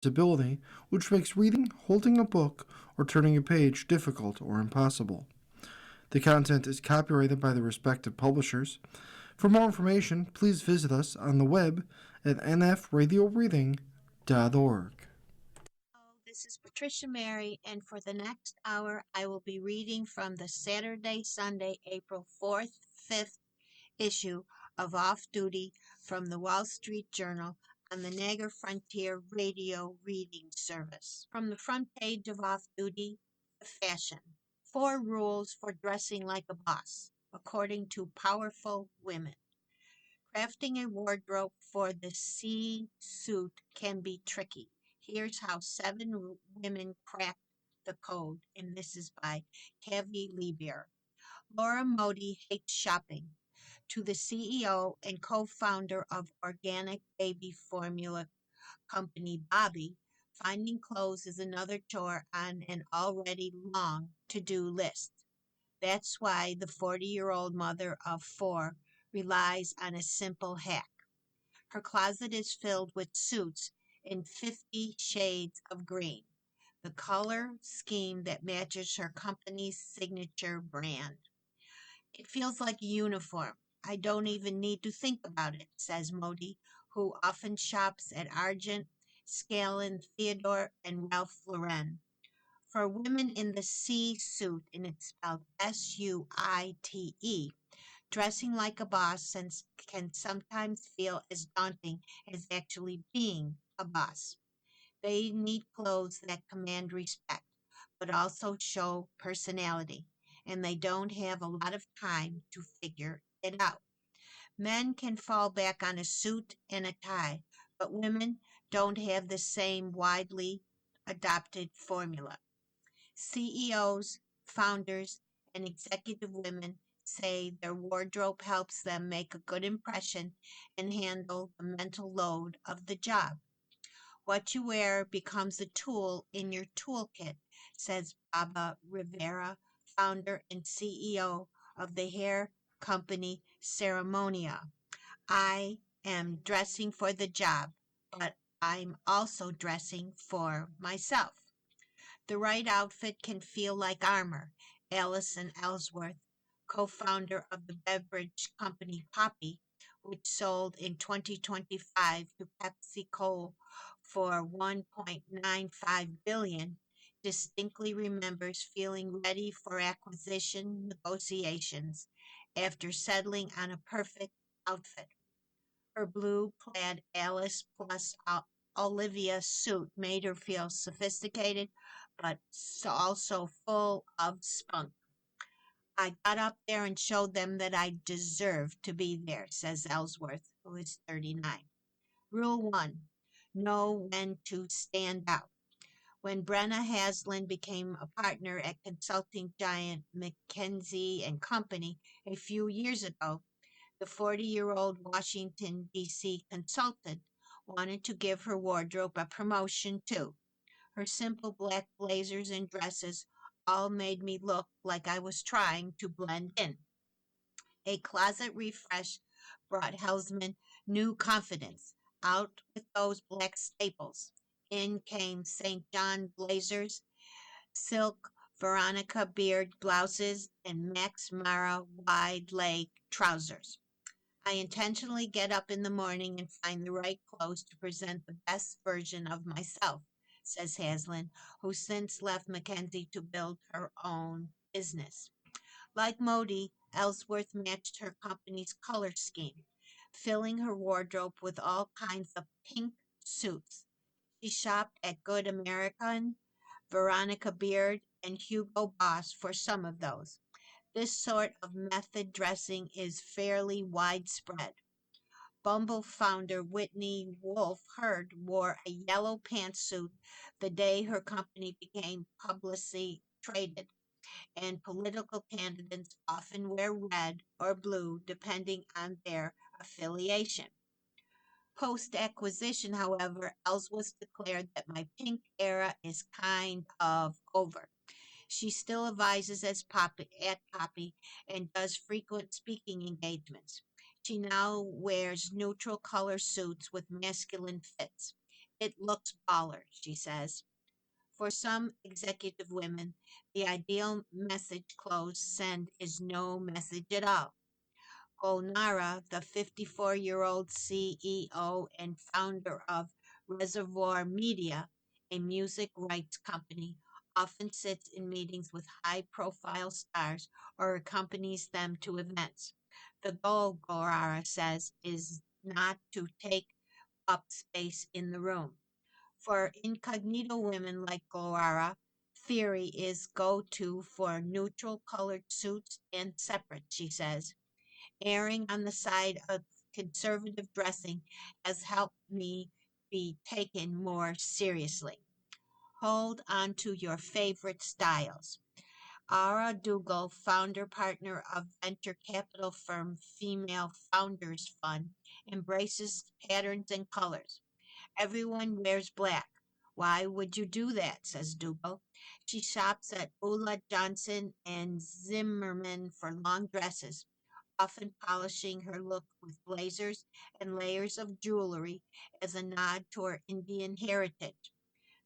disability, which makes reading, holding a book, or turning a page difficult or impossible. The content is copyrighted by the respective publishers. For more information, please visit us on the web at nfradioreading.org. Hello, this is Patricia Mary, and for the next hour, I will be reading from the Saturday, Sunday, April 4th, 5th issue of Off Duty from the Wall Street Journal on the Niagara Frontier Radio Reading Service. From the front page of Off Duty, fashion. 4 rules for dressing like a boss, according to powerful women. Crafting a wardrobe for the C suit can be tricky. Here's how 7 women cracked the code, and this is by Kavi Lieber. Laura Modi hates shopping. To the CEO and co-founder of organic baby formula company Bobby, finding clothes is another chore on an already long to-do list. That's why the 40-year-old mother of 4 relies on a simple hack. Her closet is filled with suits in 50 shades of green, the color scheme that matches her company's signature brand. It feels like a uniform. I don't even need to think about it, says Modi, who often shops at Argent, Scalin, Theodore, and Ralph Lauren. For women in the C suit, and it's spelled Suite, dressing like a boss can sometimes feel as daunting as actually being a boss. They need clothes that command respect, but also show personality, and they don't have a lot of time to figure it out. Men can fall back on a suit and a tie, but women don't have the same widely adopted formula. CEOs, founders, and executive women say their wardrobe helps them make a good impression and handle the mental load of the job. What you wear becomes a tool in your toolkit, says Baba Rivera, founder and CEO of the hair company Ceremonia. I am dressing for the job, but I'm also dressing for myself. The right outfit can feel like armor. Allison Ellsworth, co-founder of the beverage company Poppi, which sold in 2025 to PepsiCo for 1.95 billion, distinctly remembers feeling ready for acquisition negotiations after settling on a perfect outfit. Her blue plaid Alice plus Olivia suit made her feel sophisticated, but also full of spunk. I got up there and showed them that I deserved to be there, says Ellsworth, who is 39. Rule 1. Know when to stand out. When Brenna Hasland became a partner at consulting giant McKinsey and Company a few years ago, the 40-year-old Washington, D.C. consultant wanted to give her wardrobe a promotion too. Her simple black blazers and dresses all made me look like I was trying to blend in. A closet refresh brought Helsman new confidence. Out with those black staples. In came St. John blazers, silk Veronica Beard blouses, and Max Mara wide leg trousers. I intentionally get up in the morning and find the right clothes to present the best version of myself, says Haslam, who since left Mackenzie to build her own business. Like Modi, Ellsworth matched her company's color scheme, filling her wardrobe with all kinds of pink suits. She shopped at Good American, Veronica Beard, and Hugo Boss for some of those. This sort of method dressing is fairly widespread. Bumble founder Whitney Wolfe Herd wore a yellow pantsuit the day her company became publicly traded, and political candidates often wear red or blue depending on their affiliation. Post acquisition, however, Ellsworth declared that my pink era is kind of over. She still advises at Poppy and does frequent speaking engagements. She now wears neutral color suits with masculine fits. It looks baller, she says. For some executive women, the ideal message clothes send is no message at all. Golnara, the 54-year-old CEO and founder of Reservoir Media, a music rights company, often sits in meetings with high profile stars or accompanies them to events. The goal, Golnara says, is not to take up space in the room. For incognito women like Golnara, theory is go to for neutral colored suits and separate, she says. Erring on the side of conservative dressing has helped me be taken more seriously. Hold on to your favorite styles. Ara Dougal, founder partner of venture capital firm Female Founders Fund, embraces patterns and colors. Everyone wears black. Why would you do that? Says Dougal. She shops at Ulla Johnson and Zimmerman for long dresses, often polishing her look with blazers and layers of jewelry as a nod to her Indian heritage.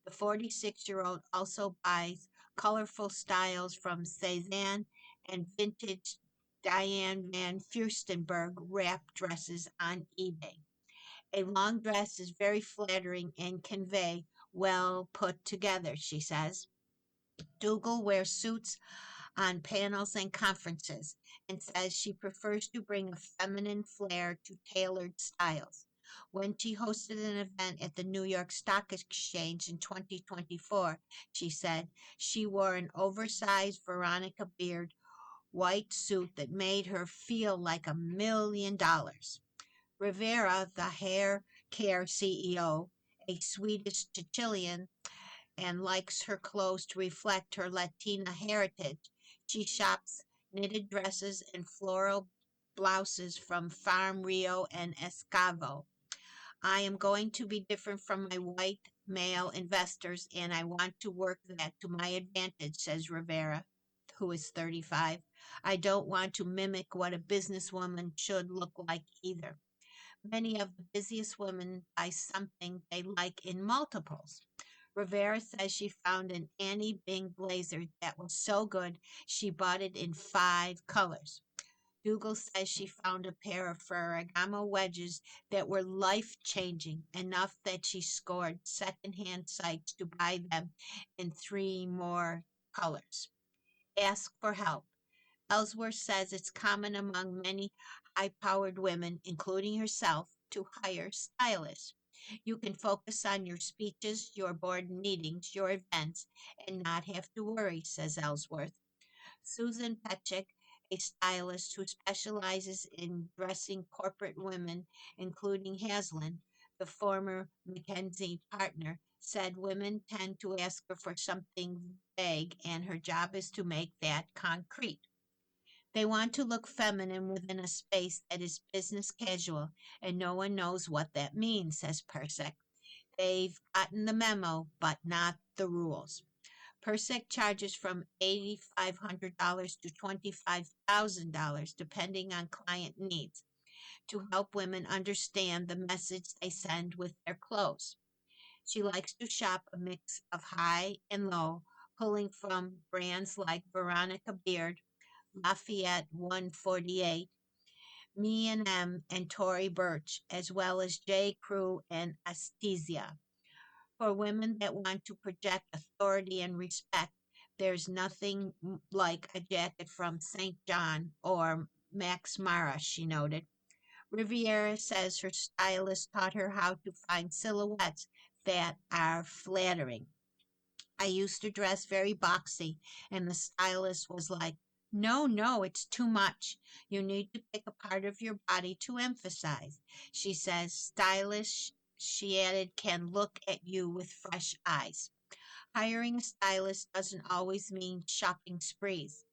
The 46-year-old also buys colorful styles from Cezanne and vintage Diane van Furstenberg wrap dresses on eBay. A long dress is very flattering and convey well put together, she says. Dougal wears suits on panels and conferences and says she prefers to bring a feminine flair to tailored styles. When she hosted an event at the New York Stock Exchange in 2024, she said she wore an oversized Veronica Beard white suit that made her feel like $1 million. Rivera, the hair care CEO, a Swedish Chilean, and likes her clothes to reflect her Latina heritage. She shops knitted dresses and floral blouses from Farm Rio and Escavo. I am going to be different from my white male investors, and I want to work that to my advantage, says Rivera, who is 35. I don't want to mimic what a businesswoman should look like either. Many of the busiest women buy something they like in multiples. Rivera says she found an Annie Bing blazer that was so good she bought it in 5 colors. Dougal says she found a pair of Ferragamo wedges that were life changing, enough that she scored secondhand sites to buy them in 3 more colors. Ask for help. Ellsworth says it's common among many high powered women, including herself, to hire stylists. You can focus on your speeches, your board meetings, your events, and not have to worry, says Ellsworth. Susan Petchik, a stylist who specializes in dressing corporate women, including Haslin, the former McKinsey partner, said women tend to ask her for something vague, and her job is to make that concrete. They want to look feminine within a space that is business casual, and no one knows what that means, says Persek. They've gotten the memo, but not the rules. Persek charges from $8,500 to $25,000, depending on client needs, to help women understand the message they send with their clothes. She likes to shop a mix of high and low, pulling from brands like Veronica Beard, Lafayette 148, Me&M, and Tory Burch, as well as J. Crew and Aesthesia. For women that want to project authority and respect, there's nothing like a jacket from St. John or Max Mara, she noted. Riviera says her stylist taught her how to find silhouettes that are flattering. I used to dress very boxy, and the stylist was like, no, no, it's too much. You need to pick a part of your body to emphasize. She says, stylish, she added, can look at you with fresh eyes. Hiring a stylist doesn't always mean shopping sprees.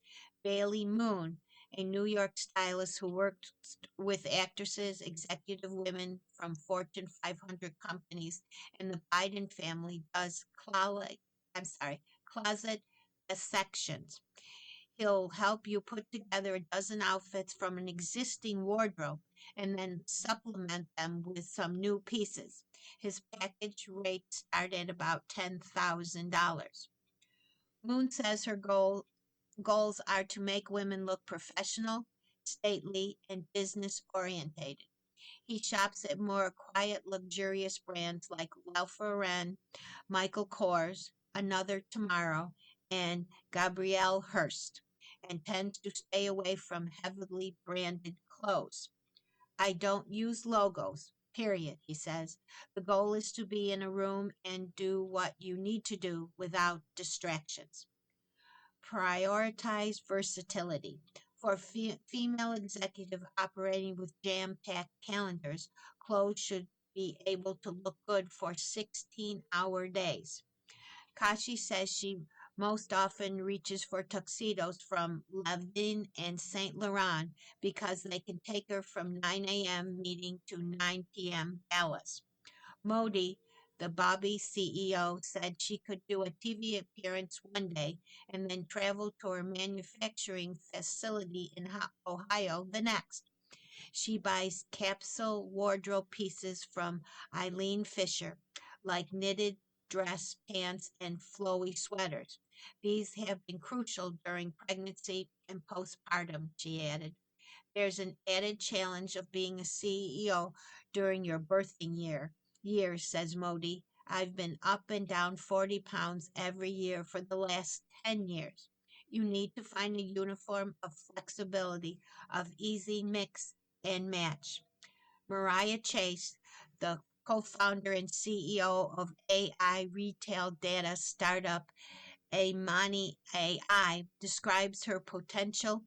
Bailey Moon, a New York stylist who worked with actresses, executive women from Fortune 500 companies, and the Biden family, does closet dissections. He'll help you put together a dozen outfits from an existing wardrobe and then supplement them with some new pieces. His package rates start at about $10,000. Moon says her goals are to make women look professional, stately, and business orientated. He shops at more quiet, luxurious brands like Ralph Lauren, Michael Kors, Another Tomorrow, and Gabrielle Hearst, and tends to stay away from heavily branded clothes. I don't use logos, period, he says. The goal is to be in a room and do what you need to do without distractions. Prioritize versatility. For female executive operating with jam-packed calendars, clothes should be able to look good for 16-hour days. Kashi says she most often reaches for tuxedos from Levin and Saint Laurent because they can take her from 9 a.m. meeting to 9 p.m. galas. Modi, the Bobby CEO, said she could do a TV appearance one day and then travel to her manufacturing facility in Ohio the next. She buys capsule wardrobe pieces from Eileen Fisher, like knitted dress pants and flowy sweaters. These have been crucial during pregnancy and postpartum, she added. There's an added challenge of being a CEO during your birthing years, says Modi. I've been up and down 40 pounds every year for the last 10 years. You need to find a uniform of flexibility, of easy mix and match. Mariah Chase, the co-founder and CEO of AI retail data startup Amani AI, describes her potential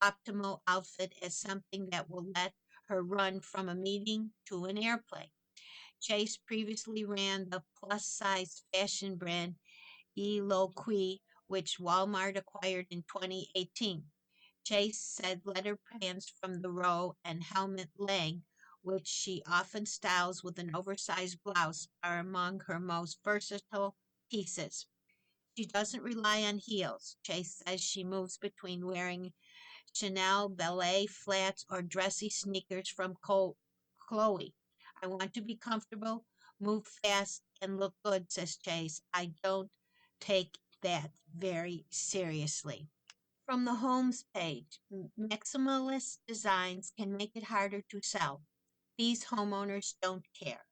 optimal outfit as something that will let her run from a meeting to an airplane. Chase previously ran the plus size fashion brand Eloquii, which Walmart acquired in 2018. Chase said leather pants from the Row and Helmut Lang, which she often styles with an oversized blouse, are among her most versatile pieces. She doesn't rely on heels. Chase says she moves between wearing Chanel ballet flats or dressy sneakers from Chloe. I want to be comfortable, move fast, and look good, says Chase. I don't take that very seriously. From the homes page, maximalist designs can make it harder to sell. These homeowners don't care.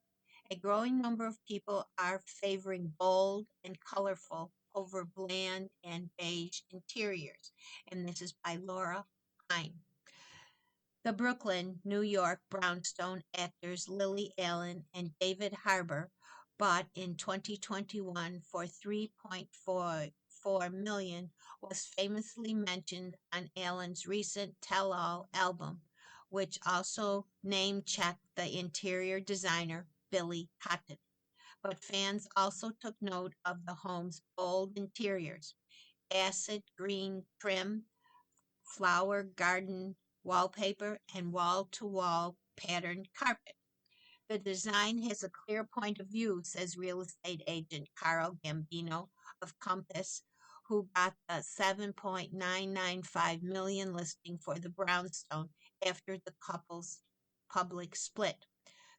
A growing number of people are favoring bold and colorful over bland and beige interiors. And this is by Laura Pine. The Brooklyn, New York brownstone actors Lily Allen and David Harbour, bought in 2021 for 3.44 million, was famously mentioned on Allen's recent Tell All album, which also name-checked the interior designer Billy Cotton. But fans also took note of the home's bold interiors: acid green trim, flower garden wallpaper, and wall-to-wall patterned carpet. The design has a clear point of view, says real estate agent Carl Gambino of Compass, who got the 7.995 million listing for the brownstone after the couple's public split.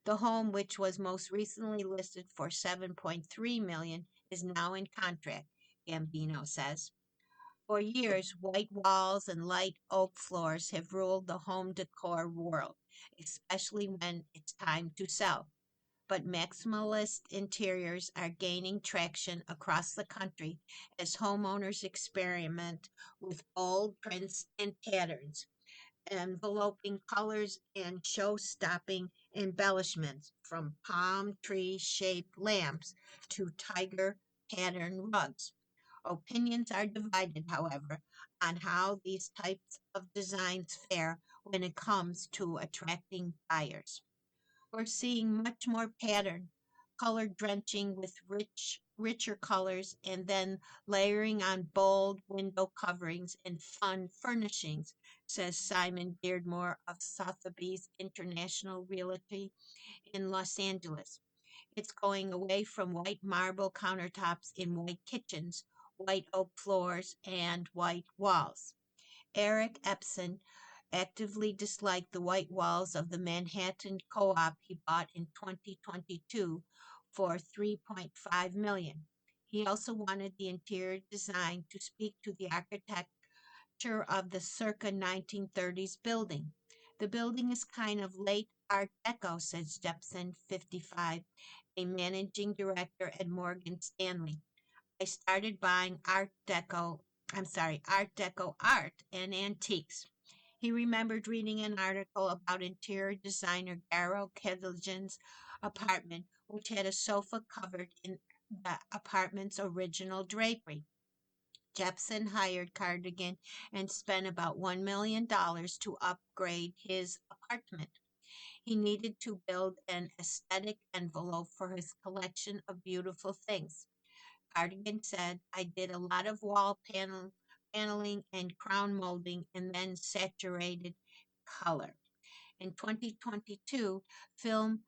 The home, which was most recently listed for 7.3 million, is now in contract, Gambino says. For years, white walls and light oak floors have ruled the home decor world, especially when it's time to sell. But maximalist interiors are gaining traction across the country as homeowners experiment with bold prints and patterns, enveloping colors and show-stopping embellishments, from palm tree shaped lamps to tiger pattern rugs. Opinions are divided, however, on how these types of designs fare when it comes to attracting buyers. We're seeing much more pattern, color drenching with richer colors, and then layering on bold window coverings and fun furnishings, says Simon Beardmore of Sotheby's International Realty in Los Angeles. It's going away from white marble countertops in white kitchens, white oak floors, and white walls. Eric Epson actively disliked the white walls of the Manhattan co-op he bought in 2022 for 3.5 million. He also wanted the interior design to speak to the architecture of the circa 1930s building. The building is kind of late Art Deco, says Jepson, 55, a managing director at Morgan Stanley. I started buying Art Deco art and antiques. He remembered reading an article about interior designer Garo Kedljan's apartment, which had a sofa covered in the apartment's original drapery. Jepson hired Cardigan and spent about $1 million to upgrade his apartment. He needed to build an aesthetic envelope for his collection of beautiful things. Cardigan said, I did a lot of paneling and crown molding and then saturated color. In 2022, film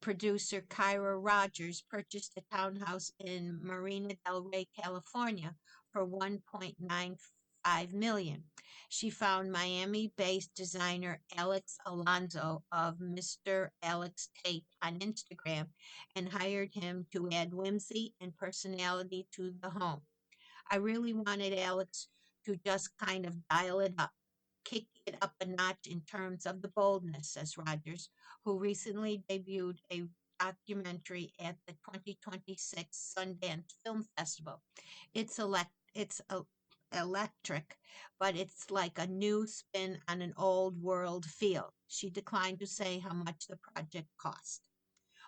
producer Kyra Rogers purchased a townhouse in Marina del Rey, California for 1.95 million. She found Miami-based designer Alex Alonso of Mr. Alex Tate on Instagram and hired him to add whimsy and personality to the home. I really wanted Alex to just kind of dial it up, kick it up a notch in terms of the boldness, says Rogers, who recently debuted a documentary at the 2026 Sundance Film Festival. It's electric, but it's like a new spin on an old world feel. She declined to say how much the project cost.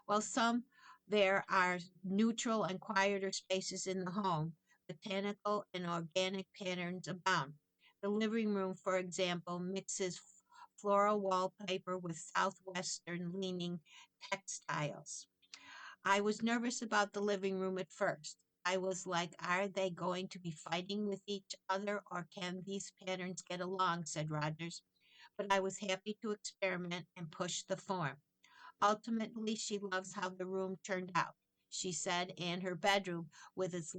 While some there are neutral and quieter spaces in the home, botanical and organic patterns abound. The living room, for example, mixes floral wallpaper with southwestern leaning textiles. I was nervous about the living room at first. I was like, are they going to be fighting with each other or can these patterns get along? Said Rogers. But I was happy to experiment and push the form. Ultimately, she loves how the room turned out, she said, and her bedroom, with its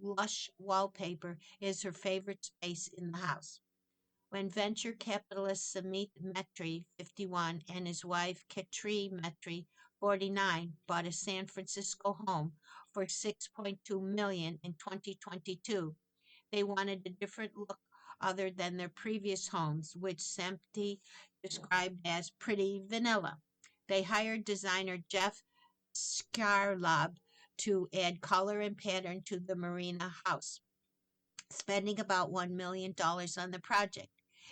lush wallpaper, is her favorite space in the house. When venture capitalist Samit Metri, 51, and his wife Katri Metri, 49, bought a San Francisco home for 6.2 million in 2022, they wanted a different look other than their previous homes, which Sempti described as pretty vanilla. They hired designer Jeff Scarlab to add color and pattern to the Marina house, spending about $1 million on the project.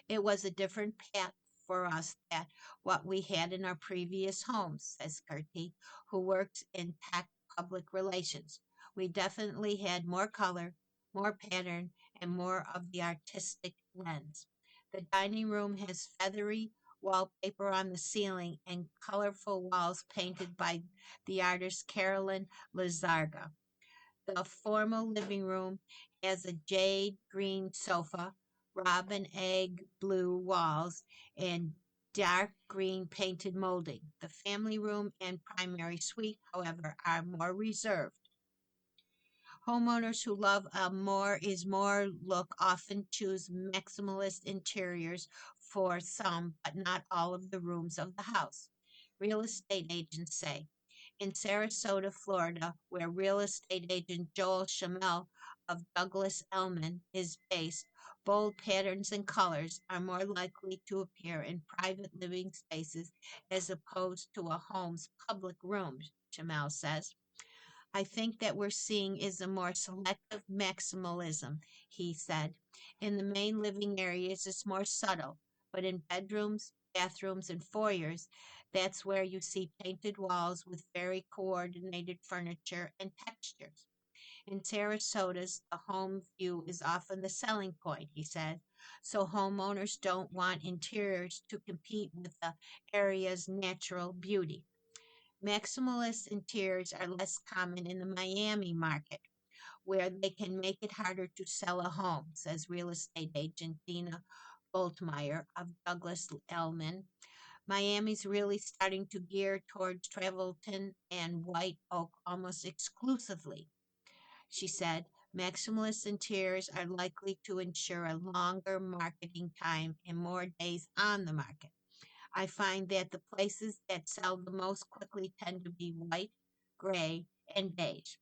It was a different path for us than what we had in our previous homes, says Gertie, who works in tech public relations. We definitely had more color, more pattern, and more of the artistic lens. The dining room has feathery wallpaper on the ceiling and colorful walls painted by the artist Carolyn Lizarga. The formal living room has a jade green sofa, robin egg blue walls, and dark green painted molding. The family room and primary suite, however, are more reserved. Homeowners who love a more is more look often choose maximalist interiors for some, but not all of the rooms of the house. Real estate agents say. In Sarasota, Florida, where real estate agent Joel Shamel of Douglas Elliman is based, bold patterns and colors are more likely to appear in private living spaces as opposed to a home's public rooms, Shamel says. I think that we're seeing is a more selective maximalism, he said. In the main living areas, it's more subtle, but in bedrooms, bathrooms, and foyers, that's where you see painted walls with very coordinated furniture and textures. In Sarasota's, the home view is often the selling point, he said. So homeowners don't want interiors to compete with the area's natural beauty. Maximalist interiors are less common in the Miami market, where they can make it harder to sell a home, says real estate agent Dina Boltmeyer of Douglas Elliman. Miami's really starting to gear towards Travelton and White Oak almost exclusively, she said. Maximalists interiors are likely to ensure a longer marketing time and more days on the market. I find that the places that sell the most quickly tend to be white, gray, and beige.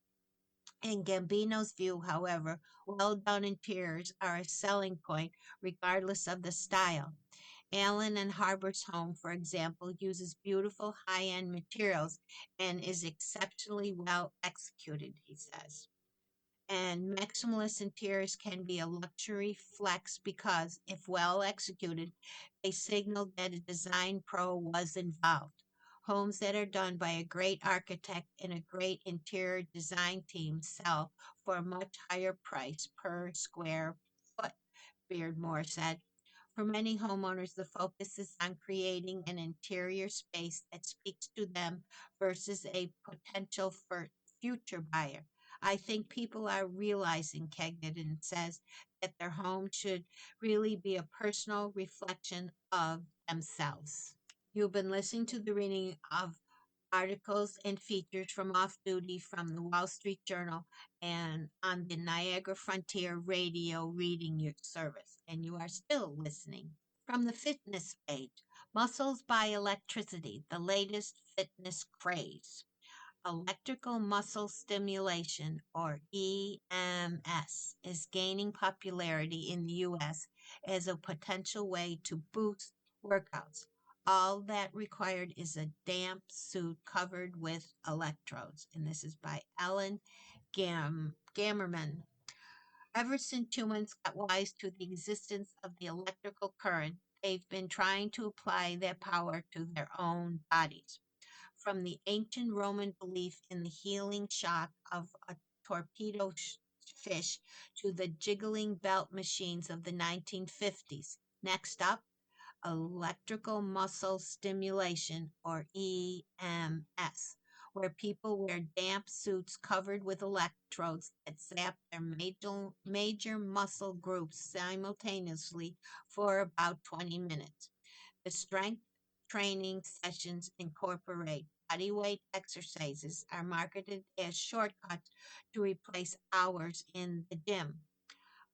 In Gambino's view, however, well done interiors are a selling point regardless of the style. Allen and Harbor's home, for example, uses beautiful high end materials and is exceptionally well executed, he says. And maximalist interiors can be a luxury flex because, if well executed, they signal that a design pro was involved. Homes that are done by a great architect and a great interior design team sell for a much higher price per square foot, Beardmore said. For many homeowners, the focus is on creating an interior space that speaks to them versus a potential for future buyer. I think people are realizing, Kegniton says, that their home should really be a personal reflection of themselves. You've been listening to the reading of articles and features from Off Duty from the Wall Street Journal and on the Niagara Frontier Radio Reading Service. And you are still listening. From the fitness page, Muscles by Electricity, the latest fitness craze. Electrical muscle stimulation, or EMS, is gaining popularity in the U.S. as a potential way to boost workouts. All that required is a damp suit covered with electrodes. And this is by Ellen Gammerman. Ever since humans got wise to the existence of the electrical current, they've been trying to apply that power to their own bodies. From the ancient Roman belief in the healing shock of a torpedo fish to the jiggling belt machines of the 1950s. Next up, electrical muscle stimulation, or EMS, where people wear damp suits covered with electrodes that zap their major muscle groups simultaneously for about 20 minutes. The strength training sessions incorporate body weight exercises are marketed as shortcuts to replace hours in the gym.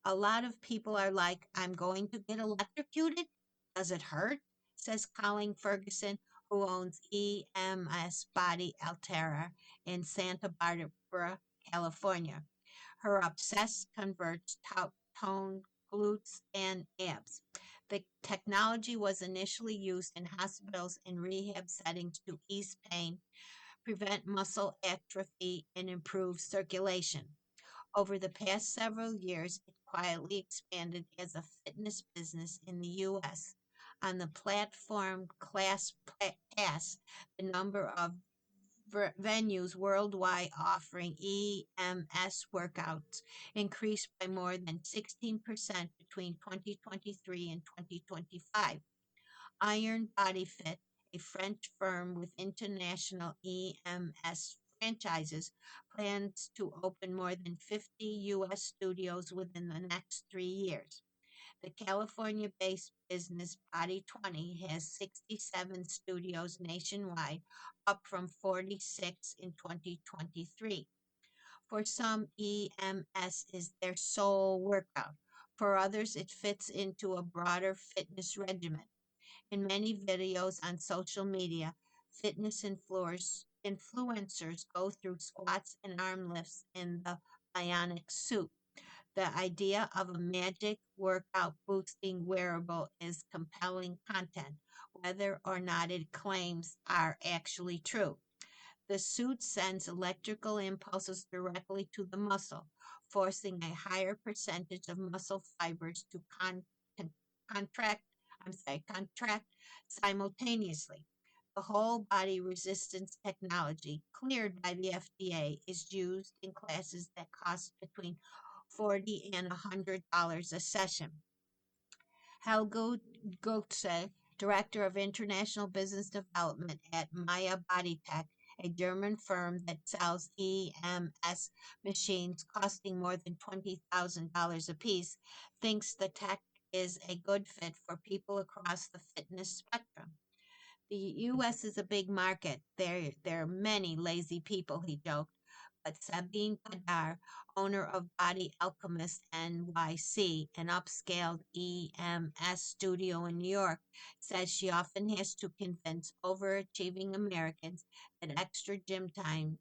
A lot of people are like, I'm going to get electrocuted. Does it hurt? Says Colleen Ferguson, who owns EMS Body Altera in Santa Barbara, California. Her obsessed converts toned glutes and abs. The technology was initially used in hospitals and rehab settings to ease pain, prevent muscle atrophy, and improve circulation. Over the past several years, it quietly expanded as a fitness business in the U.S. On the platform Pass, the number of venues worldwide offering EMS workouts increased by more than 16% between 2023 and 2025. Iron Body Fit, a French firm with international EMS franchises, plans to open more than 50 U.S. studios within the next 3 years. The California based business Body 20 has 67 studios nationwide, up from 46 in 2023. For some, EMS is their sole workout. For others, it fits into a broader fitness regimen. In many videos on social media, fitness influencers go through squats and arm lifts in the bionic suit. The idea of a magic workout boosting wearable is compelling content, whether or not its claims are actually true. The suit sends electrical impulses directly to the muscle, forcing a higher percentage of muscle fibers to con- contract, contract simultaneously. The whole body resistance technology, cleared by the FDA, is used in classes that cost between $40 and $100 a session. Helgo Gotze, Director of International Business Development at Maya Bodytech, a German firm that sells EMS machines costing more than $20,000 apiece, thinks the tech is a good fit for people across the fitness spectrum. The U.S. is a big market. There are many lazy people, he joked, But Sabine Padar, owner of Body Alchemist NYC, an upscale EMS studio in New York, says she often has to convince overachieving Americans that extra gym time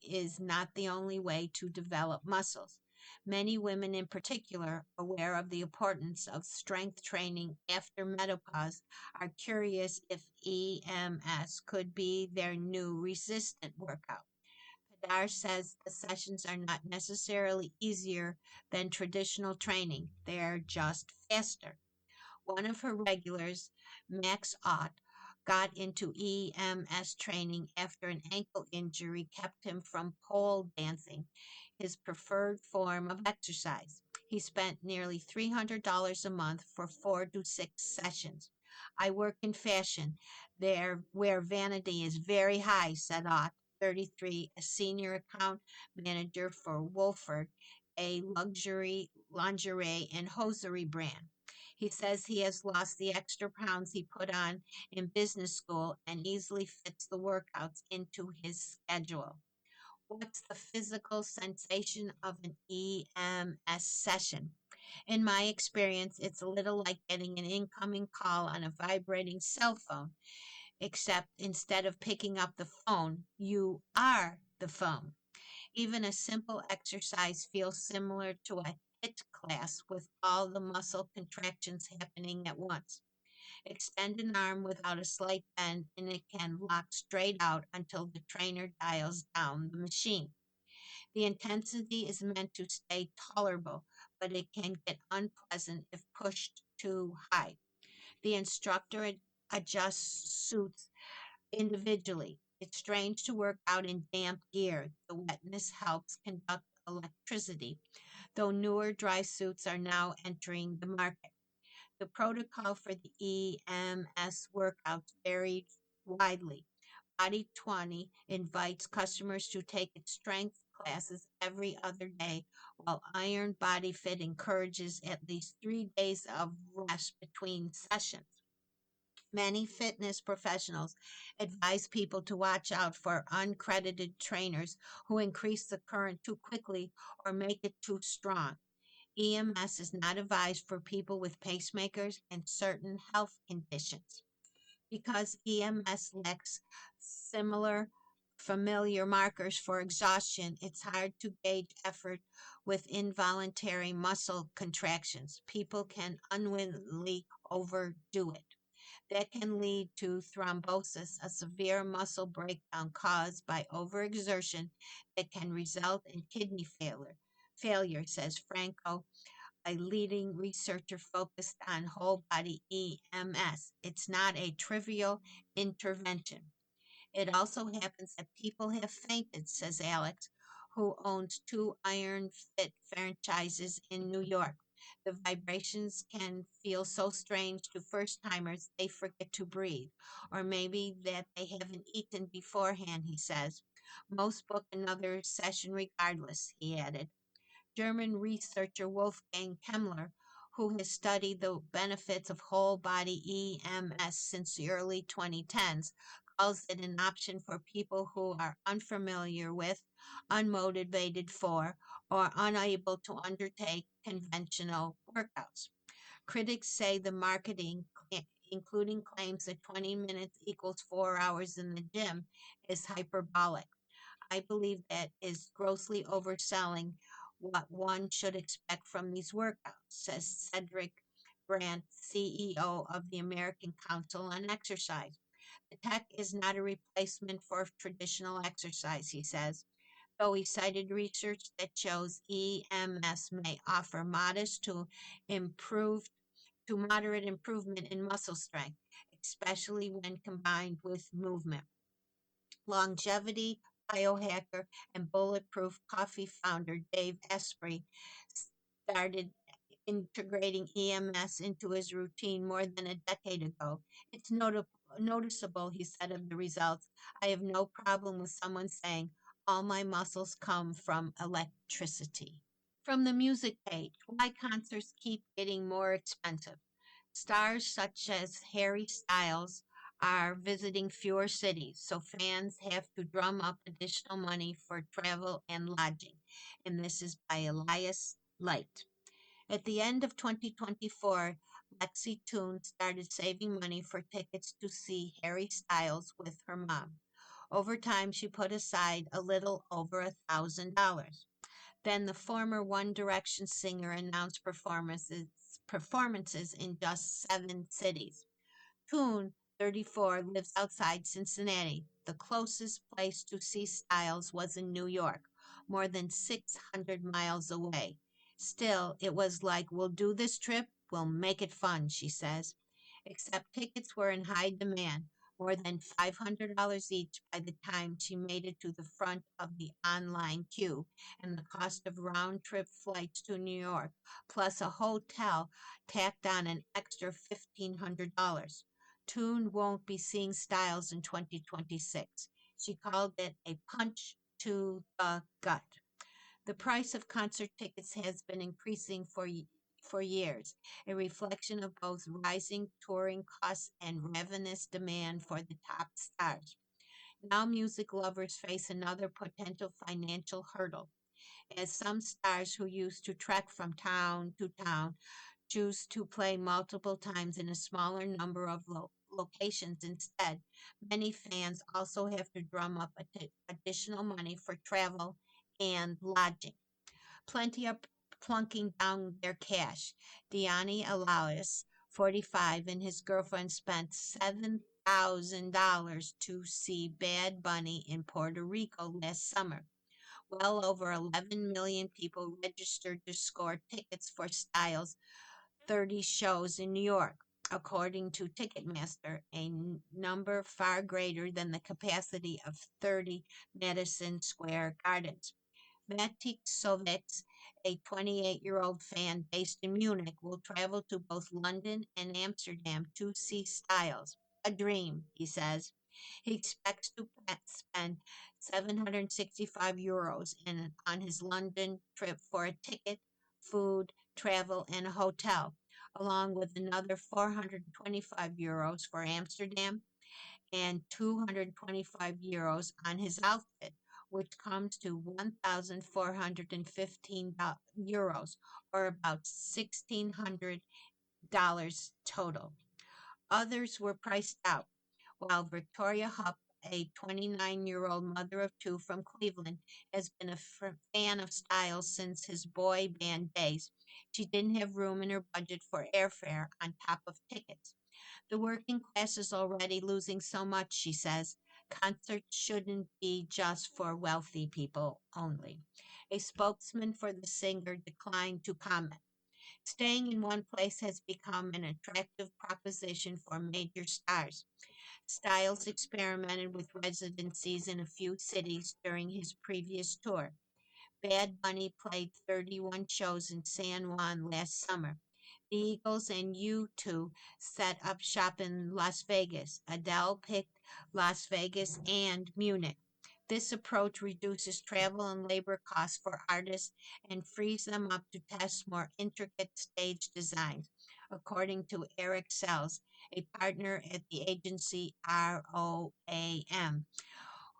is not the only way to develop muscles. Many women, in particular, aware of the importance of strength training after menopause, are curious if EMS could be their new resistant workout. Padar says the sessions are not necessarily easier than traditional training, they're just faster. One of her regulars, Max Ott, got into EMS training after an ankle injury kept him from pole dancing, his preferred form of exercise. He spent nearly $300 a month for 4 to 6 sessions. I work in fashion, there where vanity is very high, said Ott, 33, a senior account manager for Wolford, a luxury lingerie and hosiery brand. He says he has lost the extra pounds he put on in business school and easily fits the workouts into his schedule. What's the physical sensation of an EMS session? In my experience, it's a little like getting an incoming call on a vibrating cell phone, except instead of picking up the phone, you are the phone. Even a simple exercise feels similar to a HIIT class with all the muscle contractions happening at once. Extend an arm without a slight bend and it can lock straight out until the trainer dials down the machine. The intensity is meant to stay tolerable, but it can get unpleasant if pushed too high. The instructor adjusts suits individually. It's strange to work out in damp gear. The wetness helps conduct electricity, though newer dry suits are now entering the market. The protocol for the EMS workouts varied widely. Body 20 invites customers to take its strength classes every other day, while Iron Body Fit encourages at least 3 days of rest between sessions. Many fitness professionals advise people to watch out for uncredited trainers who increase the current too quickly or make it too strong. EMS is not advised for people with pacemakers and certain health conditions. Because EMS lacks similar familiar markers for exhaustion, it's hard to gauge effort with involuntary muscle contractions. People can unwittingly overdo it. That can lead to thrombosis, a severe muscle breakdown caused by overexertion that can result in kidney failure, says Franco, a leading researcher focused on whole body EMS. It's not a trivial intervention. It also happens that people have fainted, says Alex, who owns 2 Iron Fit franchises in New York. The vibrations can feel so strange to first timers they forget to breathe, or maybe that they haven't eaten beforehand, he says. Most book another session regardless, he added. German researcher Wolfgang Kemmler, who has studied the benefits of whole body EMS since the early 2010s, calls it an option for people who are unfamiliar with, unmotivated for, or unable to undertake conventional workouts. Critics say the marketing, including claims that 20 minutes equals 4 hours in the gym, is hyperbolic. I believe that is grossly overselling what one should expect from these workouts, says Cedric Brandt, CEO of the American Council on Exercise. The tech is not a replacement for traditional exercise, he says, though he cited research that shows EMS may offer modest to moderate improvement in muscle strength, especially when combined with movement. Longevity biohacker and bulletproof coffee founder Dave Asprey started integrating EMS into his routine more than a decade ago. It's noticeable, he said of the results. I have no problem with someone saying, all my muscles come from electricity. From the music page, why concerts keep getting more expensive. Stars such as Harry Styles are visiting fewer cities, so fans have to drum up additional money for travel and lodging. And this is by Elias Light. At the end of 2024, Lexi Toon started saving money for tickets to see Harry Styles with her mom. Over time, she put aside a little over $1,000. Then the former One Direction singer announced performances in just 7 cities. Kuhn, 34, lives outside Cincinnati. The closest place to see Styles was in New York, more than 600 miles away. Still, it was like, we'll do this trip, we'll make it fun, she says. Except tickets were in high demand, more than $500 each by the time she made it to the front of the online queue, and the cost of round trip flights to New York, plus a hotel, tacked on an extra $1,500. Toon won't be seeing Styles in 2026. She called it a punch to the gut. The price of concert tickets has been increasing for years, a reflection of both rising touring costs and ravenous demand for the top stars. Now, music lovers face another potential financial hurdle, as some stars who used to trek from town to town choose to play multiple times in a smaller number of locations instead. Many fans also have to drum up additional money for travel and lodging. Plenty are plunking down their cash. Diani Alaus, 45, and his girlfriend spent $7,000 to see Bad Bunny in Puerto Rico last summer. Well over 11 million people registered to score tickets for Styles' 30 shows in New York, according to Ticketmaster, a number far greater than the capacity of 30 Madison Square Gardens. Matik Sovics, a 28-year-old fan based in Munich, will travel to both London and Amsterdam to see Styles. A dream, he says. He expects to spend €765 on his London trip for a ticket, food, travel, and a hotel, along with another €425 for Amsterdam and €225 on his outfit, which comes to €1,415, or about $1,600 total. Others were priced out, while Victoria Hupp, a 29-year-old mother of two from Cleveland, has been a fan of Styles since his boy band days. She didn't have room in her budget for airfare on top of tickets. The working class is already losing so much, she says. Concerts shouldn't be just for wealthy people only. A spokesman for the singer declined to comment. Staying in one place has become an attractive proposition for major stars. Styles experimented with residencies in a few cities during his previous tour. Bad Bunny played 31 shows in San Juan last summer. The Eagles and U2 set up shop in Las Vegas. Adele picked Las Vegas and Munich. This approach reduces travel and labor costs for artists and frees them up to test more intricate stage designs, according to Eric Sells, a partner at the agency ROAM,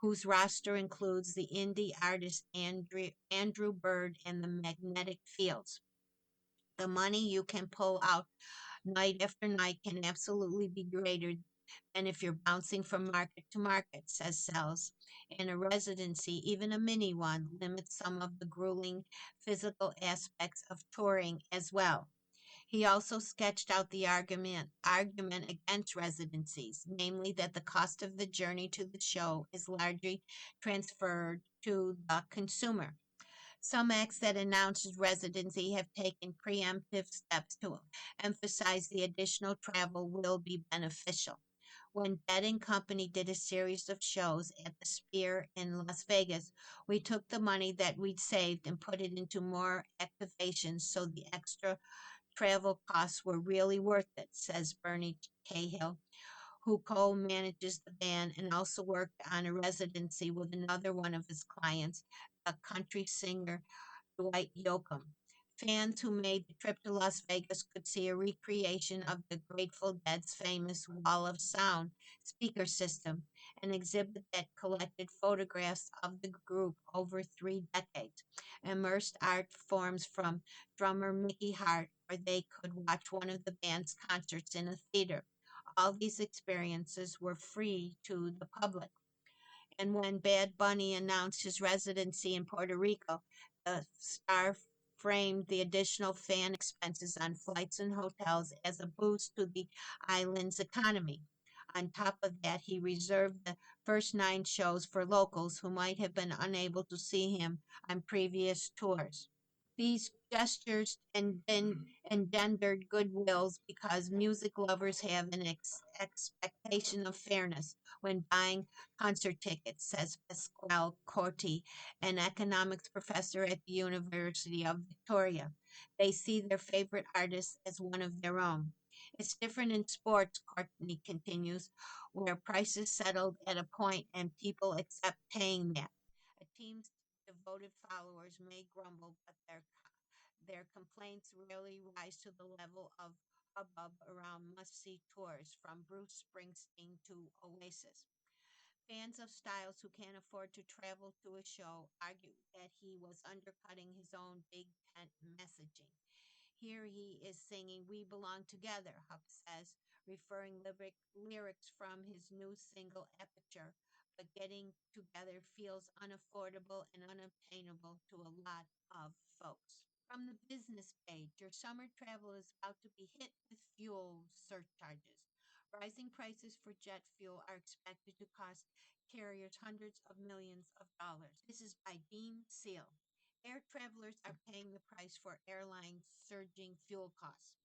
whose roster includes the indie artist Andrew Bird and the Magnetic Fields. The money you can pull out night after night can absolutely be greater than if you're bouncing from market to market, says Sells. And a residency, even a mini one, limits some of the grueling physical aspects of touring as well. He also sketched out the argument against residencies, namely that the cost of the journey to the show is largely transferred to the consumer. Some acts that announced residency have taken preemptive steps to emphasize the additional travel will be beneficial. When Dead & Company did a series of shows at the Sphere in Las Vegas, we took the money that we'd saved and put it into more activations, so the extra travel costs were really worth it, says Bernie Cahill, who co-manages the band and also worked on a residency with another one of his clients, a country singer Dwight Yoakam. Fans who made the trip to Las Vegas could see a recreation of the Grateful Dead's famous Wall of Sound speaker system, an exhibit that collected photographs of the group over 3 decades. Immersed art forms from drummer Mickey Hart, where they could watch one of the band's concerts in a theater. All these experiences were free to the public. And when Bad Bunny announced his residency in Puerto Rico, the star framed the additional fan expenses on flights and hotels as a boost to the island's economy. On top of that, he reserved the first 9 shows for locals who might have been unable to see him on previous tours. These gestures engendered goodwills because music lovers have an expectation of fairness when buying concert tickets, says Pasquale Corti, an economics professor at the University of Victoria. They see their favorite artist as one of their own. It's different in sports, Courtney continues, where prices settled at a point and people accept paying that. A team's devoted followers may grumble, but their complaints rarely rise to the level of hubbub around must-see tours from Bruce Springsteen to Oasis. Fans of Styles who can't afford to travel to a show argue that he was undercutting his own big tent messaging. Here he is singing We Belong Together, Huck says, referring lyrics from his new single Aperture, but getting together feels unaffordable and unobtainable to a lot of folks. From the business page, your summer travel is about to be hit with fuel surcharges. Rising prices for jet fuel are expected to cost carriers hundreds of millions of dollars. This is by Dean Seal. Air travelers are paying the price for airlines' surging fuel costs.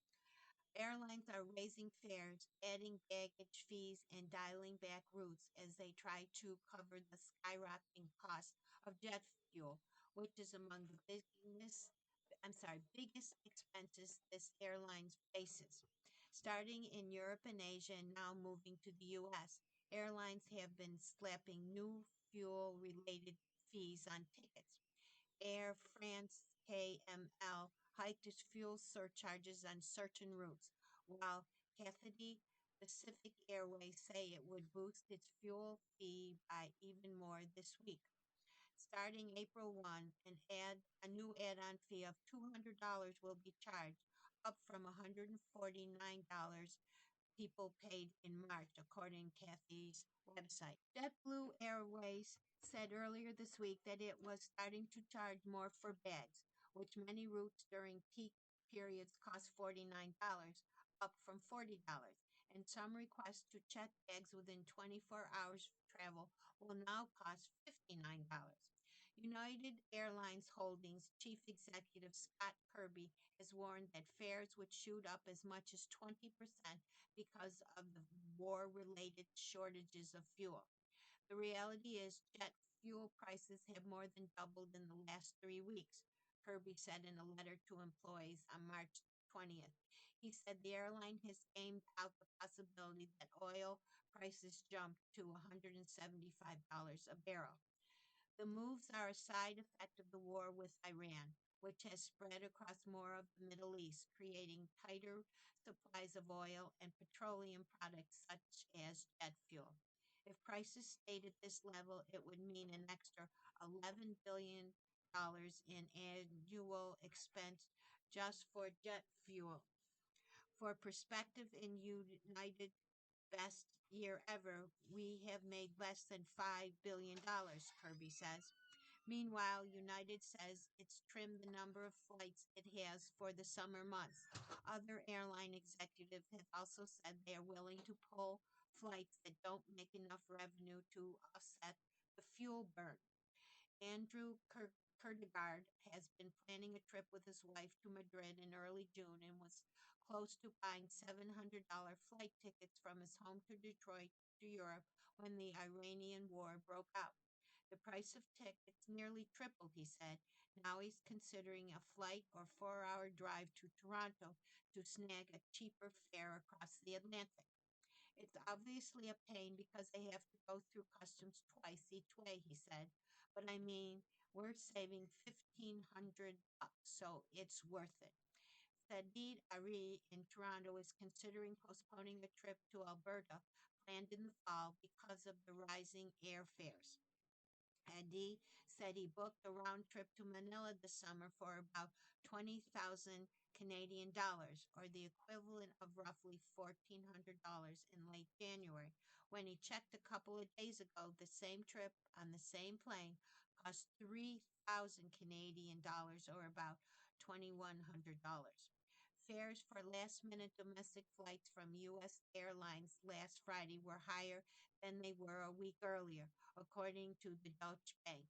Airlines are raising fares, adding baggage fees, and dialing back routes as they try to cover the skyrocketing cost of jet fuel, which is among the biggest expenses this airline faces. Starting in Europe and Asia and now moving to the US, airlines have been slapping new fuel related fees on tickets. Air France KML hiked its fuel surcharges on certain routes, while Cathay Pacific Airways say it would boost its fuel fee by even more this week. Starting April 1, a new add-on fee of $200 will be charged, up from $149 people paid in March, according to Kathy's website. JetBlue Airways said earlier this week that it was starting to charge more for bags, which many routes during peak periods cost $49, up from $40. And some requests to check bags within 24 hours of travel will now cost $59. United Airlines Holdings chief executive Scott Kirby has warned that fares would shoot up as much as 20% because of the war related shortages of fuel. The reality is, jet fuel prices have more than doubled in the last 3 weeks, Kirby said in a letter to employees on March 20th. He said the airline has aimed out the possibility that oil prices jump to $175 a barrel. The moves are a side effect of the war with Iran, which has spread across more of the Middle East, creating tighter supplies of oil and petroleum products such as jet fuel. If prices stayed at this level, it would mean an extra $11 billion in annual expense just for jet fuel. For perspective, in United best year ever, we have made less than $5 billion, Kirby says. Meanwhile, United says it's trimmed the number of flights it has for the summer months. Other airline executives have also said they are willing to pull flights that don't make enough revenue to offset the fuel burn. Andrew Kurdegaard has been planning a trip with his wife to Madrid in early June and was close to buying $700 flight tickets from his home to Detroit to Europe when the Iranian war broke out. The price of tickets nearly tripled, he said. Now he's considering a flight or 4-hour drive to Toronto to snag a cheaper fare across the Atlantic. It's obviously a pain because they have to go through customs twice each way, he said. But I mean, we're saving $1,500, so it's worth it. Sadid Ari in Toronto is considering postponing a trip to Alberta planned in the fall because of the rising airfares. Adi said he booked a round trip to Manila this summer for about 20,000 Canadian dollars, or the equivalent of roughly $1,400 in late January. When he checked a couple of days ago, the same trip on the same plane cost 3,000 Canadian dollars, or about $2,100. Fares for last minute domestic flights from U.S. Airlines last Friday were higher than they were a week earlier, according to the Deutsche Bank.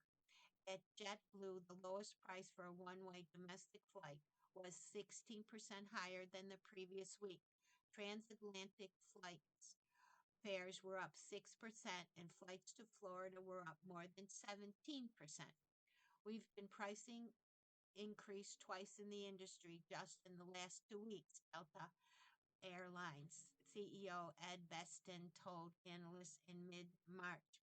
At JetBlue, the lowest price for a one-way domestic flight was 16% higher than the previous week. Transatlantic flights fares were up 6%, and flights to Florida were up more than 17%. We've been pricing increase twice in the industry just in the last 2 weeks, Delta Airlines CEO Ed Beston told analysts in mid March.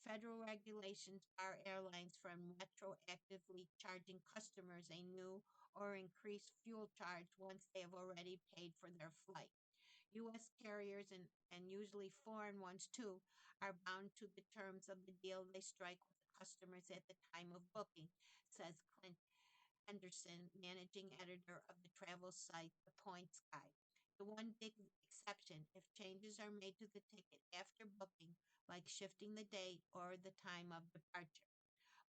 Federal regulations bar airlines from retroactively charging customers a new or increased fuel charge once they have already paid for their flight. U.S. carriers and usually foreign ones too are bound to the terms of the deal they strike with the customers at the time of booking, says Clint Henderson, managing editor of the travel site The Points Guide. The one big exception, if changes are made to the ticket after booking, like shifting the date or the time of departure.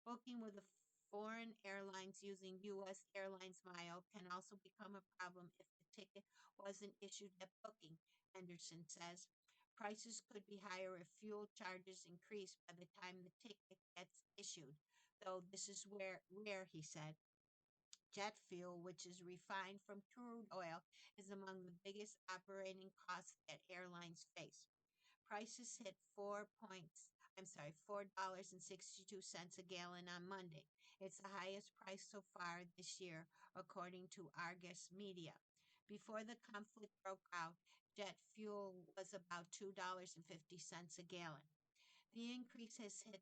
Booking with a foreign airlines using U.S. Airlines Mile can also become a problem if the ticket wasn't issued at booking, Henderson says. Prices could be higher if fuel charges increase by the time the ticket gets issued, though this is where rare, he said. Jet fuel, which is refined from crude oil, is among the biggest operating costs that airlines face. Prices hit $4.62 a gallon on Monday. It's the highest price so far this year, according to Argus Media. Before the conflict broke out, jet fuel was about $2.50 a gallon. The increase has hit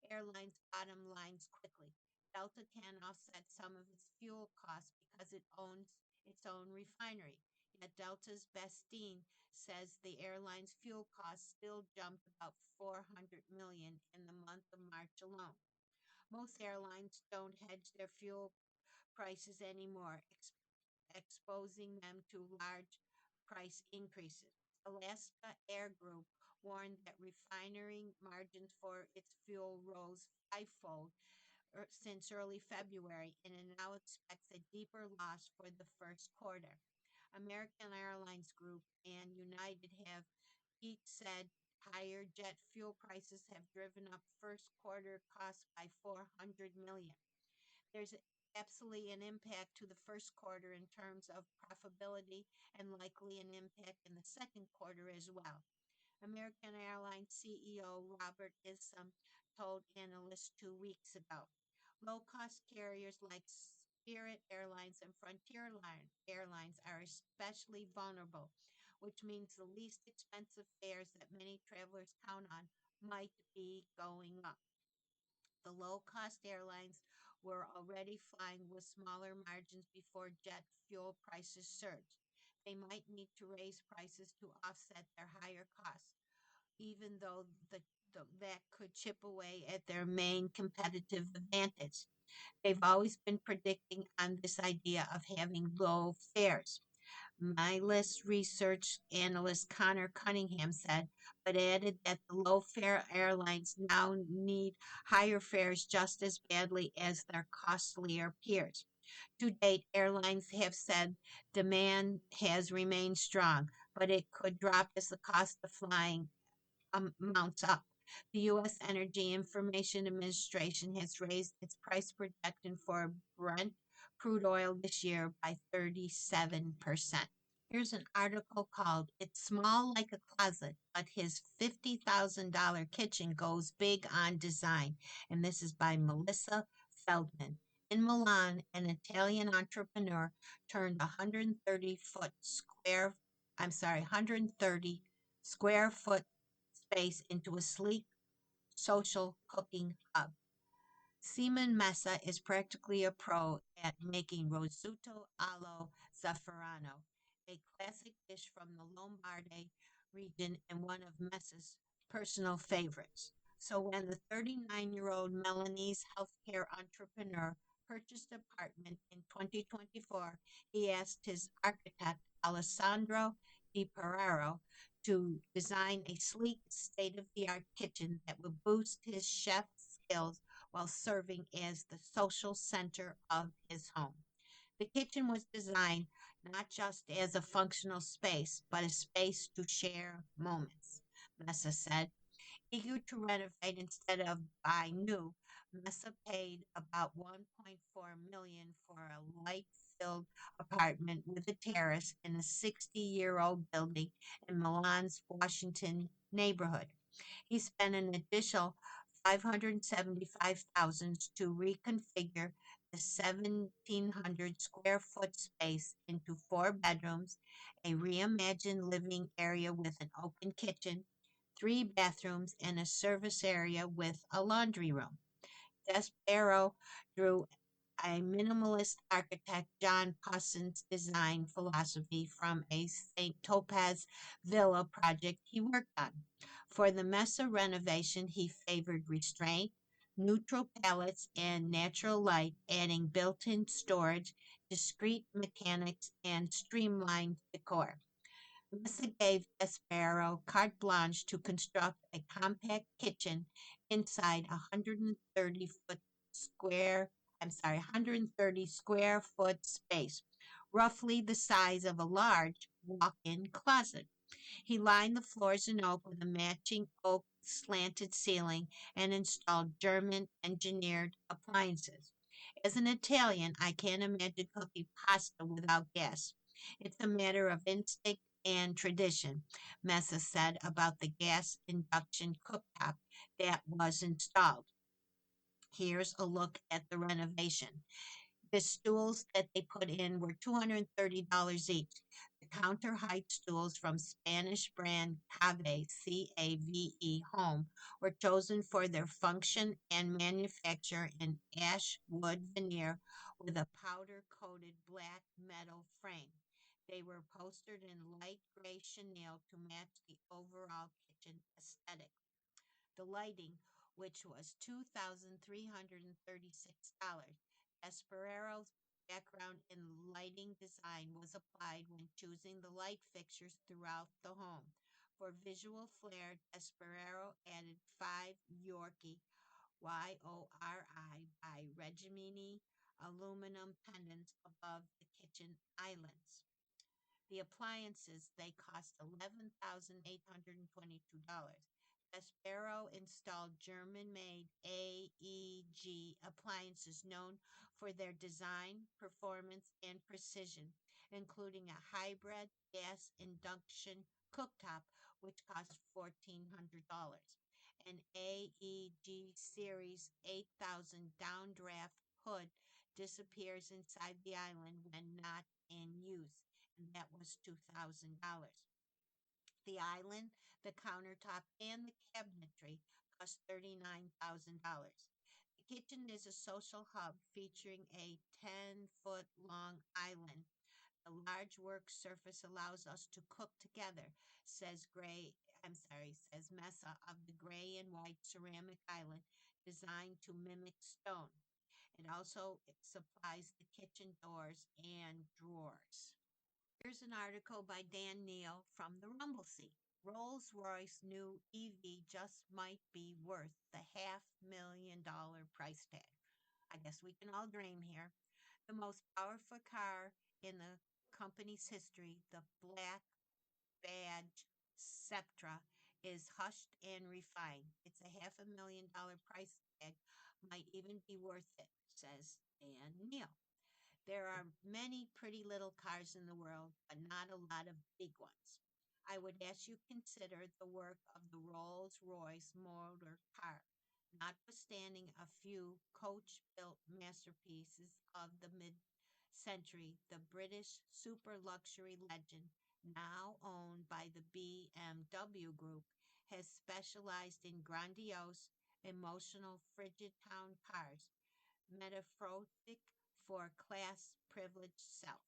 airlines' bottom lines quickly. Delta can offset some of its fuel costs because it owns its own refinery. Yet Delta's Bestine says the airline's fuel costs still jumped about 400 million in the month of March alone. Most airlines don't hedge their fuel prices anymore, exposing them to large price increases. Alaska Air Group warned that refinery margins for its fuel rose fivefold since early February, and it now expects a deeper loss for the first quarter. American Airlines Group and United have each said higher jet fuel prices have driven up first quarter costs by 400 million. There's absolutely an impact to the first quarter in terms of profitability and likely an impact in the second quarter as well. American Airlines CEO Robert Isom told analysts 2 weeks ago. Low-cost carriers like Spirit Airlines and Frontier Airlines are especially vulnerable, which means the least expensive fares that many travelers count on might be going up. The low-cost airlines were already flying with smaller margins before jet fuel prices surged. They might need to raise prices to offset their higher costs, even though that could chip away at their main competitive advantage. They've always been predicting on this idea of having low fares. Milus research analyst Connor Cunningham said, but added that the low-fare airlines now need higher fares just as badly as their costlier peers. To date, airlines have said demand has remained strong, but it could drop as the cost of flying mounts up. The U.S. Energy Information Administration has raised its price projection for Brent crude oil this year by 37%. Here's an article called It's Small Like a Closet, but His $50,000 Kitchen Goes Big on Design. And this is by Melissa Feldman. In Milan, an Italian entrepreneur turned 130 square foot space into a sleek social cooking hub. Seaman Messa is practically a pro at making risotto allo zafferano, a classic dish from the Lombardy region and one of Messa's personal favorites. So when the 39-year-old Milanese healthcare entrepreneur purchased an apartment in 2024, he asked his architect Alessandro Di Pereiro to design a sleek, state-of-the-art kitchen that would boost his chef skills while serving as the social center of his home. The kitchen was designed not just as a functional space, but a space to share moments. Messa said, eager to renovate instead of buy new, Messa paid about 1.4 million for a light-filled apartment with a terrace in a 60-year-old building in Milan's Washington neighborhood. He spent an additional 575,000 to reconfigure the 1,700 square foot space into four bedrooms, a reimagined living area with an open kitchen, three bathrooms, and a service area with a laundry room. Despero drew a minimalist architect John Pusson's design philosophy from a St. Topaz villa project he worked on. For the Mesa renovation, he favored restraint, neutral palettes, and natural light, adding built-in storage, discrete mechanics, and streamlined decor. Mesa gave Despero carte blanche to construct a compact kitchen inside a 130 square foot space, roughly the size of a large walk-in closet. He lined the floors in oak with a matching oak slanted ceiling and installed German engineered appliances. As an Italian, I can't imagine cooking pasta without gas. It's a matter of instinct and tradition, Messa said about the gas induction cooktop that was installed. Here's a look at the renovation. The stools that they put in were $230 each. The counter height stools from Spanish brand Cave Home were chosen for their function and manufacture in ash wood veneer with a powder coated black metal frame. They were upholstered in light gray chenille to match the overall kitchen aesthetic. The lighting, which was $2,336. Esperero's background in lighting design was applied when choosing the light fixtures throughout the home. For visual flair, Esperero added five Yori by Regimini aluminum pendants above the kitchen islands. The appliances, they cost $11,822. Aspero installed German-made AEG appliances known for their design, performance, and precision, including a hybrid gas induction cooktop, which cost $1,400. An AEG Series 8000 downdraft hood disappears inside the island when not in use, and that was $2,000. The island, the countertop, and the cabinetry cost $39,000. The kitchen is a social hub featuring a 10-foot long island. The large work surface allows us to cook together, says Mesa of the gray and white ceramic island designed to mimic stone. It supplies the kitchen doors and drawers. Here's an article by Dan Neal from the Rumblesea. Rolls-Royce new EV just might be worth the $500,000 price tag. I guess we can all dream here. The most powerful car in the company's history, the Black Badge Sceptra, is hushed and refined. It's a $500,000 price tag, might even be worth it, says Dan Neal. There are many pretty little cars in the world, but not a lot of big ones. I would ask you consider the work of the Rolls-Royce motor car. Notwithstanding a few coach-built masterpieces of the mid-century, the British super luxury legend, now owned by the BMW Group, has specialized in grandiose, emotional, frigid town cars, metaphoric for class privileged self.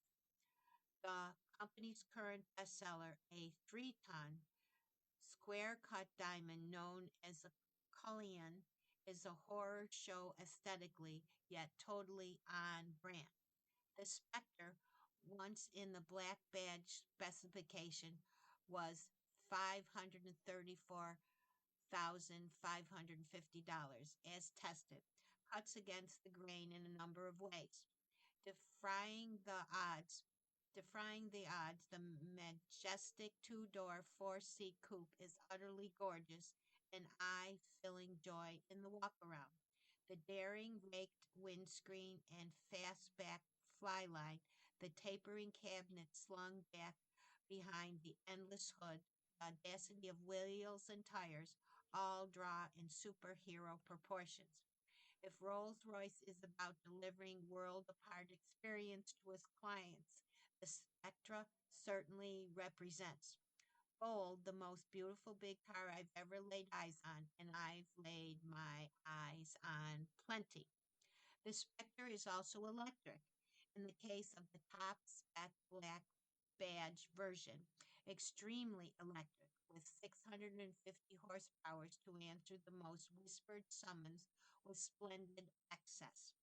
The company's current bestseller, a 3-ton square cut diamond known as a Cullinan, is a horror show aesthetically, yet totally on brand. The Spectre, once in the black badge specification, was $534,550 as tested, cuts against the grain in a number of ways. Defying the odds, defying the odds, the majestic two-door, four-seat coupe is utterly gorgeous and eye-filling joy in the walk-around. The daring raked windscreen and fastback flyline, the tapering cabinet slung back behind the endless hood, the audacity of wheels and tires, all draw in superhero proportions. If Rolls-Royce is about delivering world-apart experience to its clients, the Spectra certainly represents. Bold, the most beautiful big car I've ever laid eyes on, and I've laid my eyes on plenty. The Spectre is also electric. In the case of the top spec black badge version, extremely electric, with 650 horsepower to answer the most whispered summons with splendid excess.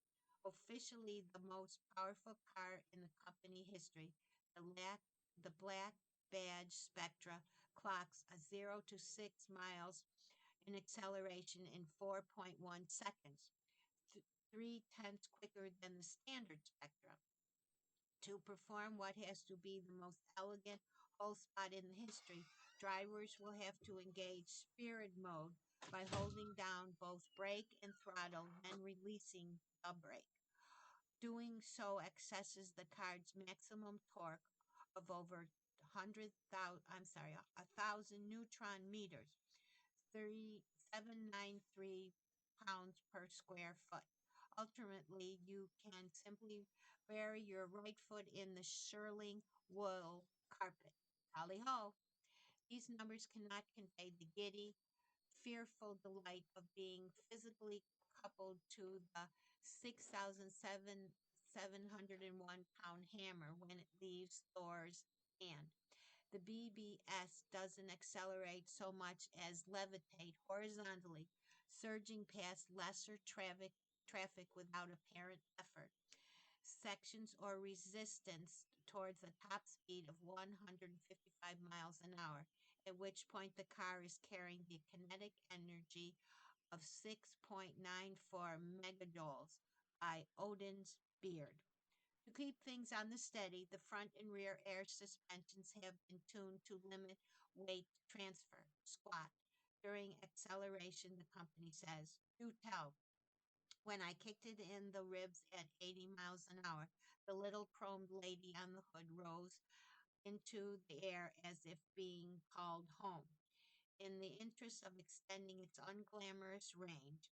Officially the most powerful car in the company history, the black badge Spectra clocks a 0 to 6 miles in acceleration in 4.1 seconds, 3/10 quicker than the standard Spectra. To perform what has to be the most elegant whole spot in history, drivers will have to engage spirit mode by holding down both brake and throttle, then releasing the brake. Doing so accesses the car's maximum torque of over 1,000 neutron meters, 3,793 pounds per square foot. Ultimately, you can simply bury your right foot in the shirling wool carpet. Tally ho! These numbers cannot convey the giddy, fearful delight of being physically coupled to the 6,701 pound hammer when it leaves Thor's hand. The BBS doesn't accelerate so much as levitate horizontally, surging past lesser traffic without apparent effort, sections or resistance towards a top speed of 155 miles an hour, at which point the car is carrying the kinetic energy of 6.94 megadoules by Odin's beard. To keep things on the steady, the front and rear air suspensions have been tuned to limit weight transfer, squat, during acceleration, the company says. Do tell. When I kicked it in the ribs at 80 miles an hour, the little chromed lady on the hood rose into the air as if being called home. In the interest of extending its unglamorous range,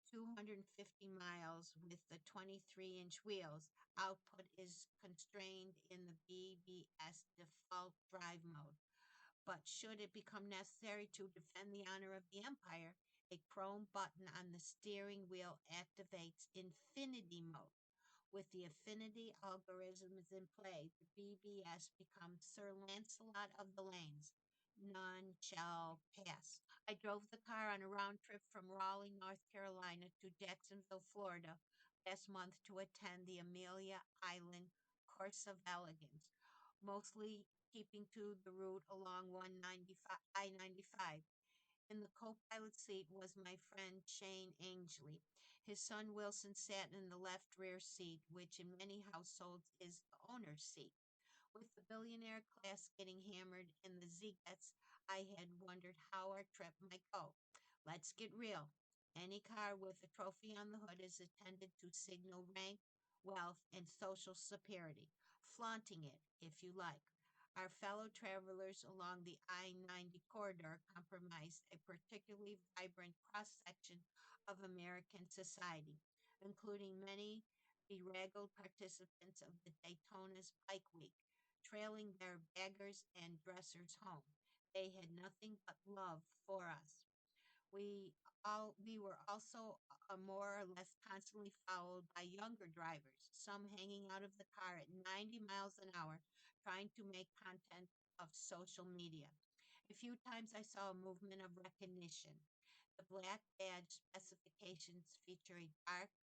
250 miles with the 23-inch wheels, output is constrained in the BBS default drive mode. But should it become necessary to defend the honor of the Empire, a chrome button on the steering wheel activates infinity mode. With the affinity algorithms in play, the BBS becomes Sir Lancelot of the lanes. None shall pass. I drove the car on a round trip from Raleigh, North Carolina to Jacksonville, Florida last month to attend the Amelia Island Course of Elegance, mostly keeping to the route along 195, I-95. In the co-pilot seat was my friend Shane Ainsley. His son Wilson sat in the left rear seat, which in many households is the owner's seat. With the billionaire class getting hammered in the Zegets, I had wondered how our trip might go. Let's get real. Any car with a trophy on the hood is intended to signal rank, wealth, and social superiority, flaunting it, if you like. Our fellow travelers along the I-90 corridor comprised a particularly vibrant cross-section of American society, including many bedraggled participants of the Daytona's Bike Week, trailing their baggers and dressers home. They had nothing but love for us. We we were also more or less constantly followed by younger drivers, some hanging out of the car at 90 miles an hour, trying to make content of social media. A few times I saw a movement of recognition. The black badge specifications feature a dark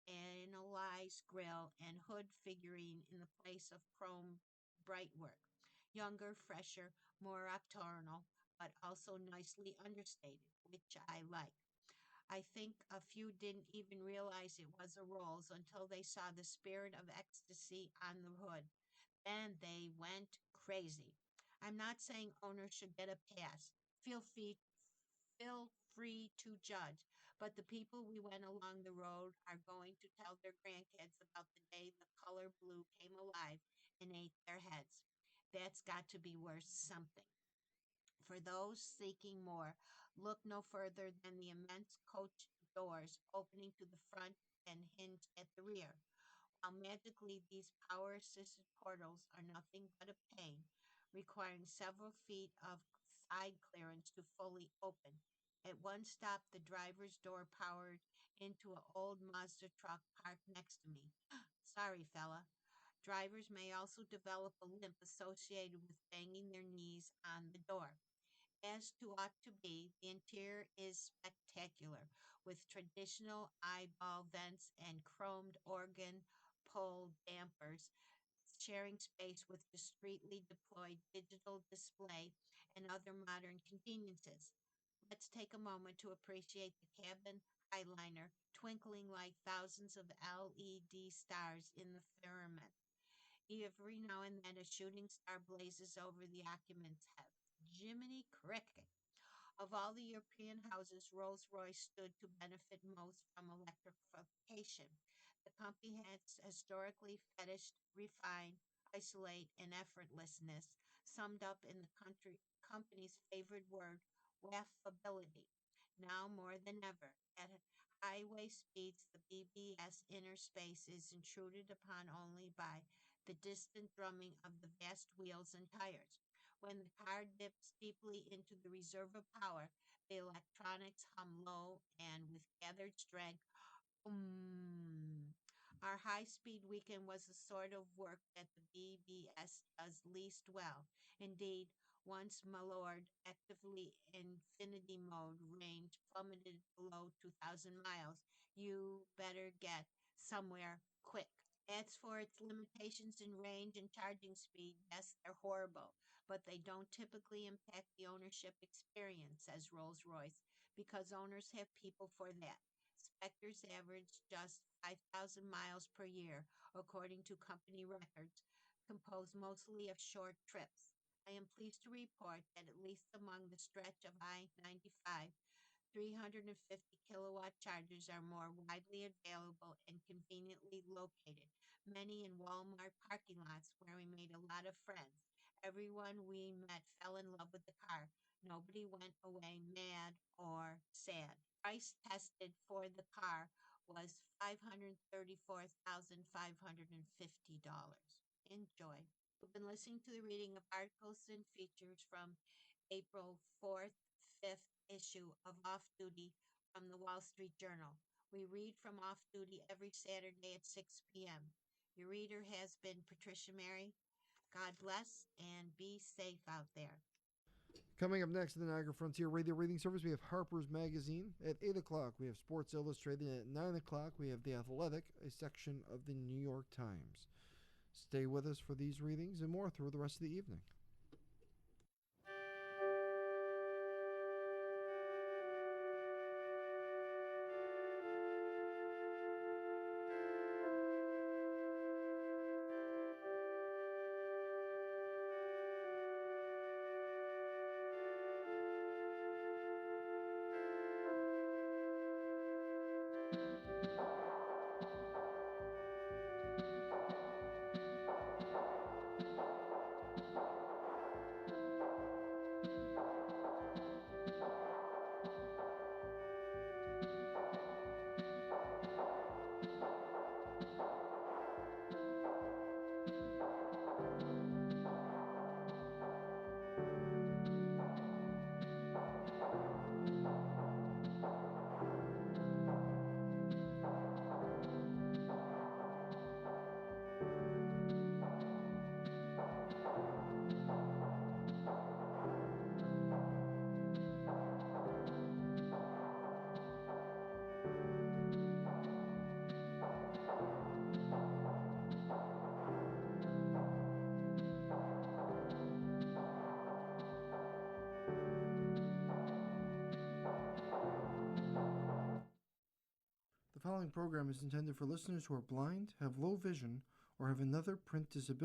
analyzed grille and hood figurine in the place of chrome brightwork. Younger, fresher, more octonal, but also nicely understated, which I like. I think a few didn't even realize it was a Rolls until they saw the spirit of ecstasy on the hood. Then they went crazy. I'm not saying owners should get a pass. Feel free to judge, but the people we went along the road are going to tell their grandkids about the day the color blue came alive and ate their heads. That's got to be worth something. For those seeking more, look no further than the immense coach doors opening to the front and hinged at the rear. While magically these power assisted portals are nothing but a pain, requiring several feet of side clearance to fully open. At one stop, the driver's door powered into an old Mazda truck parked next to me. Sorry, fella. Drivers may also develop a limp associated with banging their knees on the door. As to ought to be, the interior is spectacular, with traditional eyeball vents and chromed organ pole dampers, sharing space with discreetly deployed digital display and other modern conveniences. Let's take a moment to appreciate the cabin highliner twinkling like thousands of LED stars in the firmament. Every now and then a shooting star blazes over the occupant's head. Jiminy Cricket! Of all the European houses, Rolls-Royce stood to benefit most from electrification. The company has historically fetished, refined, isolate, and effortlessness, summed up in the company's favorite word, waffability. Now more than ever, at highway speeds, the BBS inner space is intruded upon only by the distant drumming of the vast wheels and tires. When the car dips deeply into the reserve of power, the electronics hum low and with gathered strength. Mm. Our high speed weekend was the sort of work that the BBS does least well. Indeed, once my lord actively infinity mode range plummeted below 2,000 miles, you better get somewhere quick. As for its limitations in range and charging speed, yes, they're horrible, but they don't typically impact the ownership experience, says Rolls Royce, because owners have people for that. Spectres average just 5,000 miles per year, according to company records, composed mostly of short trips. I am pleased to report that at least among the stretch of I-95, 350 kilowatt chargers are more widely available and conveniently located, many in Walmart parking lots where we made a lot of friends. Everyone we met fell in love with the car. Nobody went away mad or sad. Price tested for the car was $534,550. Enjoy. We've been listening to the reading of articles and features from April 4th, 5th issue of Off Duty from the Wall Street Journal. We read from Off Duty every Saturday at 6 p.m. Your reader has been Patricia Mary. God bless and be safe out there. Coming up next in the Niagara Frontier Radio Reading Service, we have Harper's Magazine. At 8 o'clock, we have Sports Illustrated. At 9 o'clock, we have The Athletic, a section of the New York Times. Stay with us for these readings and more through the rest of the evening. following program is intended for listeners who are blind, have low vision, or have another print disability.